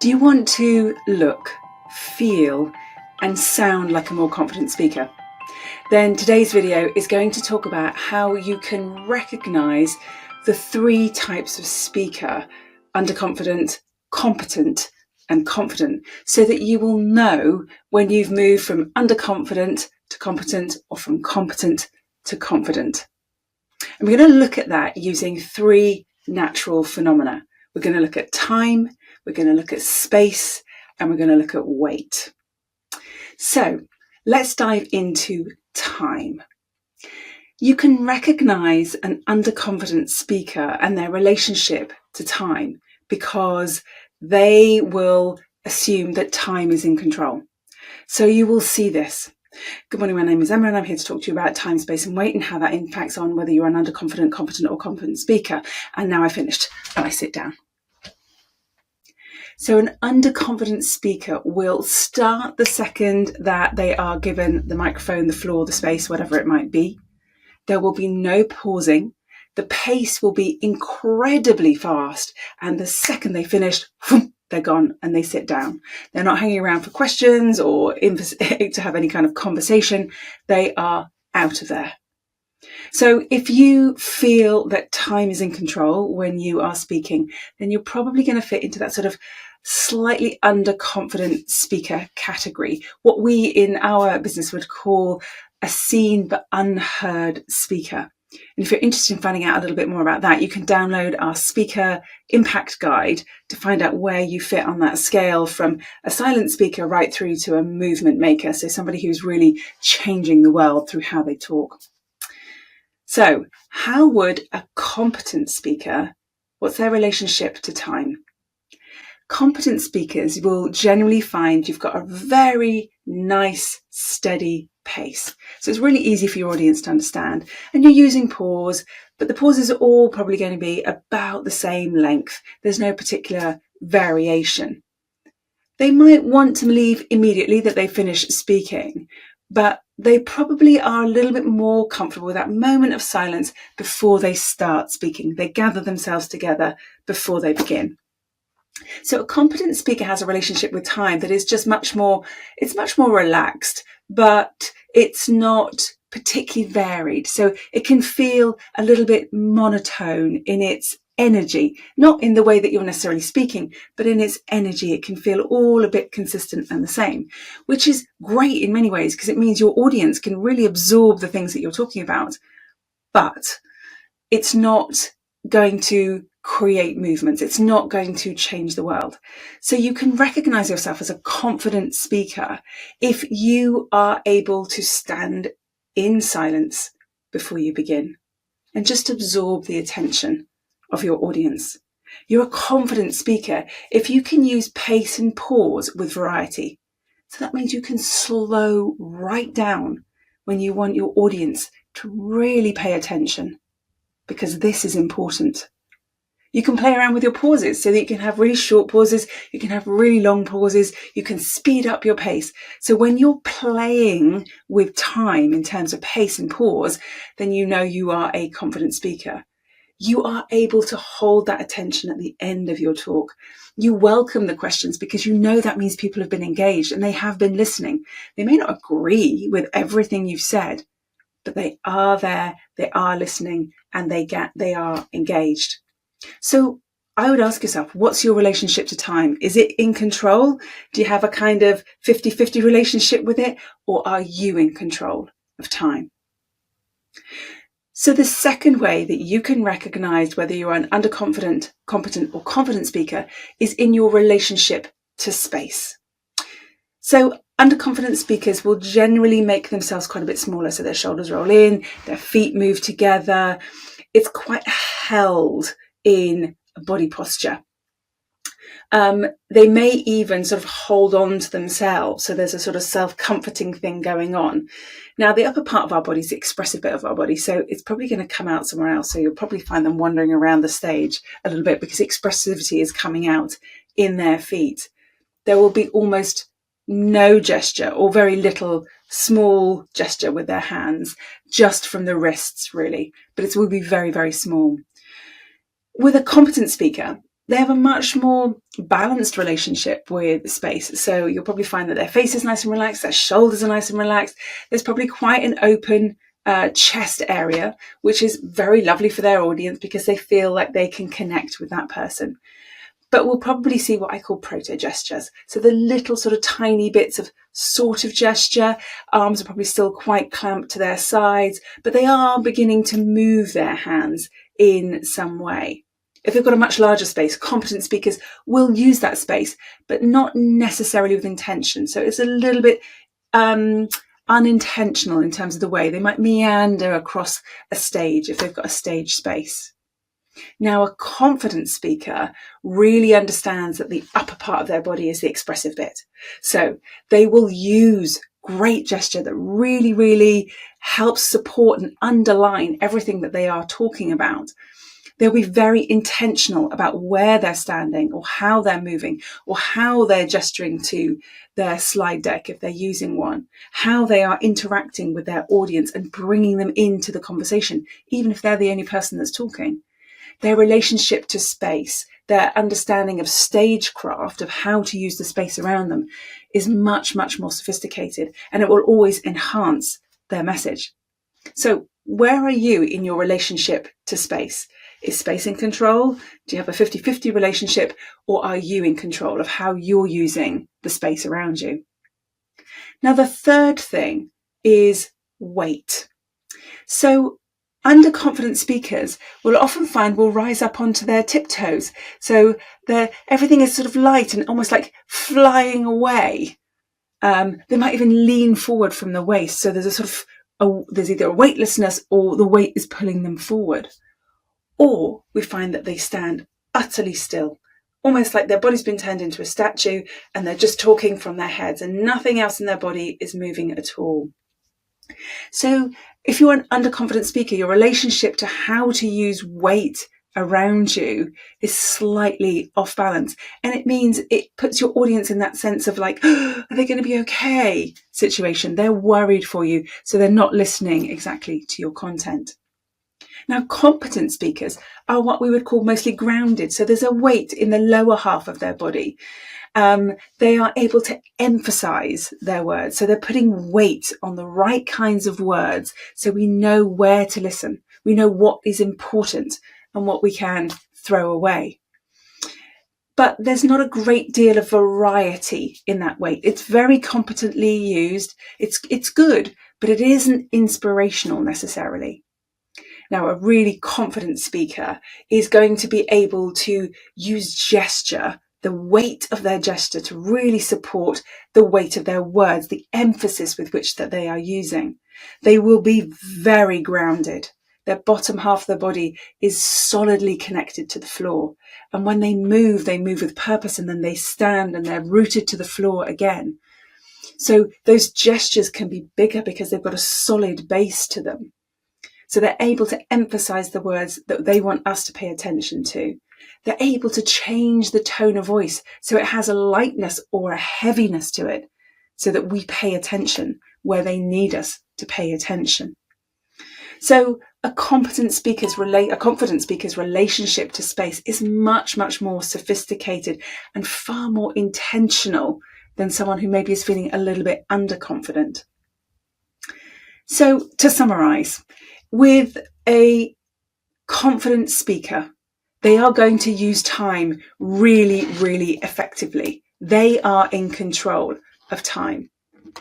Do you want to look, feel, and sound like a more confident speaker? Then today's video is going to talk about how you can recognize the three types of speaker: underconfident, competent, and confident, so that you will know when you've moved from underconfident to competent or from competent to confident. And we're going to look at that using three natural phenomena. We're going to look at time, we're going to look at space, and we're going to look at weight. So let's dive into time. You can recognize an underconfident speaker and their relationship to time because they will assume that time is in control. So you will see this. Good morning, my name is Emma and I'm here to talk to you about time, space and weight and how that impacts on whether you're an underconfident, competent or confident speaker. And now I've finished and I sit down. So an underconfident speaker will start the second that they are given the microphone, the floor, the space, whatever it might be. There will be no pausing. The pace will be incredibly fast. And the second they finish, they're gone and they sit down. They're not hanging around for questions or to have any kind of conversation. They are out of there. So if you feel that time is in control when you are speaking, then you're probably going to fit into that sort of slightly underconfident speaker category, what we in our business would call a seen but unheard speaker. And if you're interested in finding out a little bit more about that, you can download our speaker impact guide to find out where you fit on that scale, from a silent speaker right through to a movement maker. So somebody who's really changing the world through how they talk. So how would a competent speaker, what's their relationship to time? Competent speakers will generally find you've got a very nice, steady pace. So it's really easy for your audience to understand. And you're using pause, but the pauses are all probably going to be about the same length. There's no particular variation. They might want to leave immediately that they finish speaking, but they probably are a little bit more comfortable with that moment of silence before they start speaking. They gather themselves together before they begin. So a competent speaker has a relationship with time that is just much more relaxed, but it's not particularly varied. So it can feel a little bit monotone in its energy, not in the way that you're necessarily speaking, but in its energy. It can feel all a bit consistent and the same, which is great in many ways because it means your audience can really absorb the things that you're talking about, but it's not going to create movements. It's not going to change the world. So you can recognize yourself as a confident speaker if you are able to stand in silence before you begin and just absorb the attention of your audience. You're a confident speaker if you can use pace and pause with variety. So that means you can slow right down when you want your audience to really pay attention, because this is important. You can play around with your pauses so that you can have really short pauses, you can have really long pauses, you can speed up your pace. So when you're playing with time in terms of pace and pause, then you know you are a confident speaker. You are able to hold that attention at the end of your talk. You welcome the questions because you know that means people have been engaged and they have been listening. They may not agree with everything you've said, but they are there, they are listening, and they are engaged. So I would ask yourself, what's your relationship to time? Is it in control? Do you have a kind of 50-50 relationship with it? Or are you in control of time? So the second way that you can recognize whether you're an underconfident, competent or confident speaker is in your relationship to space. So underconfident speakers will generally make themselves quite a bit smaller. So their shoulders roll in, their feet move together. It's quite held in a body posture. They may even sort of hold on to themselves. So there's a sort of self-comforting thing going on. Now, the upper part of our body is the expressive bit of our body. So it's probably going to come out somewhere else. So you'll probably find them wandering around the stage a little bit because expressivity is coming out in their feet. There will be almost no gesture or very little small gesture with their hands, just from the wrists really, but it will be very, very small. With a competent speaker, they have a much more balanced relationship with space. So you'll probably find that their face is nice and relaxed, their shoulders are nice and relaxed. There's probably quite an open chest area, which is very lovely for their audience because they feel like they can connect with that person. But we'll probably see what I call proto-gestures. So the little sort of tiny bits of sort of gesture. Arms are probably still quite clamped to their sides, but they are beginning to move their hands in some way. If they've got a much larger space, competent speakers will use that space, but not necessarily with intention. So it's a little bit unintentional in terms of the way they might meander across a stage if they've got a stage space. Now, a confident speaker really understands that the upper part of their body is the expressive bit. So they will use great gesture that really, really helps support and underline everything that they are talking about. They'll be very intentional about where they're standing or how they're moving or how they're gesturing to their slide deck if they're using one, how they are interacting with their audience and bringing them into the conversation, even if they're the only person that's talking. Their relationship to space, their understanding of stagecraft, of how to use the space around them, is much, much more sophisticated, and it will always enhance their message. So where are you in your relationship to space? Is space in control? Do you have a 50-50 relationship, or are you in control of how you're using the space around you? Now, the third thing is weight. So underconfident speakers will often find will rise up onto their tiptoes. So everything is sort of light and almost like flying away. They might even lean forward from the waist. So there's a sort of, there's either a weightlessness or the weight is pulling them forward. Or we find that they stand utterly still, almost like their body's been turned into a statue and they're just talking from their heads and nothing else in their body is moving at all. So if you're an underconfident speaker, your relationship to how to use weight around you is slightly off balance. And it means it puts your audience in that sense of like, oh, are they going to be okay situation? They're worried for you, so they're not listening exactly to your content. Now, competent speakers are what we would call mostly grounded. So there's a weight in the lower half of their body. They are able to emphasize their words. So they're putting weight on the right kinds of words. So we know where to listen. We know what is important and what we can throw away. But there's not a great deal of variety in that weight. It's very competently used. It's good, but it isn't inspirational necessarily. Now, a really confident speaker is going to be able to use gesture, the weight of their gesture, to really support the weight of their words, the emphasis with which that they are using. They will be very grounded. Their bottom half of the body is solidly connected to the floor. And when they move with purpose, and then they stand and they're rooted to the floor again. So those gestures can be bigger because they've got a solid base to them. So they're able to emphasize the words that they want us to pay attention to. They're able to change the tone of voice so it has a lightness or a heaviness to it so that we pay attention where they need us to pay attention. So a confident speaker's relationship to space is much, much more sophisticated and far more intentional than someone who maybe is feeling a little bit underconfident. So to summarize, with a confident speaker, they are going to use time really, really effectively. They are in control of time.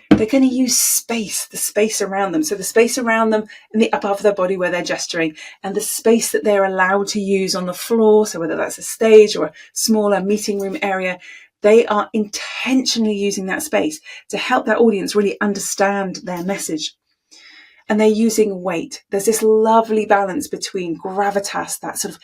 They're going to use space, the space around them. So the space around them and the upper half of their body where they're gesturing, and the space that they're allowed to use on the floor. So whether that's a stage or a smaller meeting room area, they are intentionally using that space to help their audience really understand their message. And they're using weight. There's this lovely balance between gravitas, that sort of,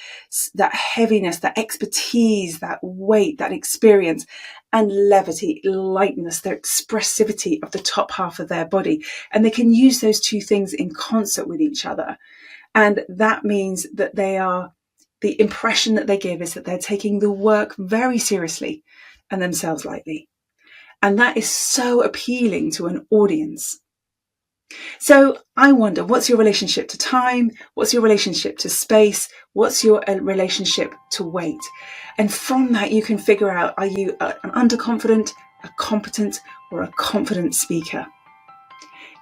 that heaviness, that expertise, that weight, that experience, and levity, lightness, their expressivity of the top half of their body. And they can use those two things in concert with each other. And that means that the impression that they give is that they're taking the work very seriously and themselves lightly. And that is so appealing to an audience. So I wonder, what's your relationship to time? What's your relationship to space? What's your relationship to weight? And from that, you can figure out, are you an underconfident, a competent, or a confident speaker?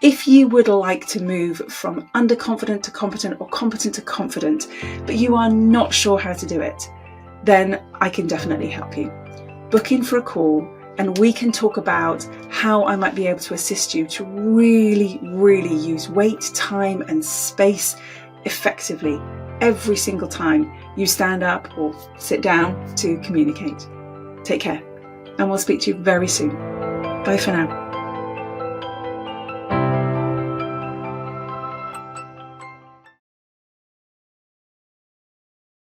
If you would like to move from underconfident to competent or competent to confident, but you are not sure how to do it, then I can definitely help you. Book in for a call and we can talk about how I might be able to assist you to really, really use weight, time, and space effectively every single time you stand up or sit down to communicate. Take care, and we'll speak to you very soon. Bye for now.